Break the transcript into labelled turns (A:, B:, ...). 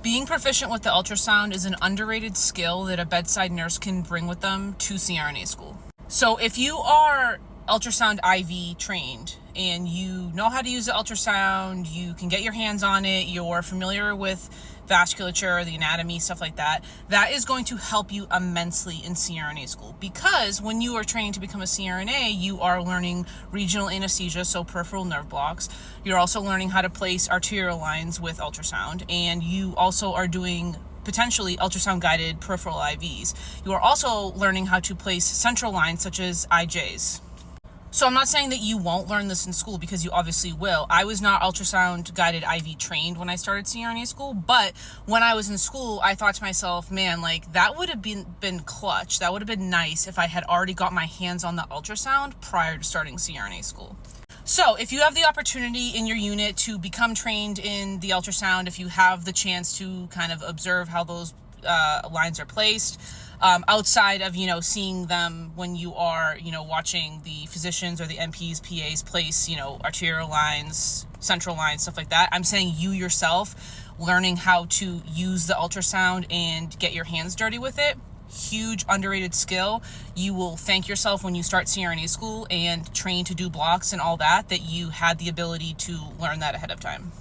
A: Being proficient with the ultrasound is an underrated skill that a bedside nurse can bring with them to CRNA school. So if you are ultrasound IV trained and you know how to use the ultrasound, you can get your hands on it, you're familiar with vasculature, the anatomy, stuff like that, that is going to help you immensely in CRNA school, because when you are training to become a CRNA, you are learning regional anesthesia, so peripheral nerve blocks. You're also learning how to place arterial lines with ultrasound, and you also are doing potentially ultrasound guided peripheral IVs. You are also learning how to place central lines such as IJs. So I'm not saying that you won't learn this in school, because you obviously will. I was not ultrasound guided IV trained when I started CRNA school, but when I was in school, I thought to myself, man, like that would have been clutch. That would have been nice if I had already got my hands on the ultrasound prior to starting CRNA school. So if you have the opportunity in your unit to become trained in the ultrasound, if you have the chance to kind of observe how those lines are placed, outside of, seeing them when you are, watching the physicians or the NPs, PAs place, arterial lines, central lines, stuff like that. I'm saying you yourself learning how to use the ultrasound and get your hands dirty with it. Huge underrated skill. You will thank yourself when you start CRNA school and train to do blocks and all that you had the ability to learn that ahead of time.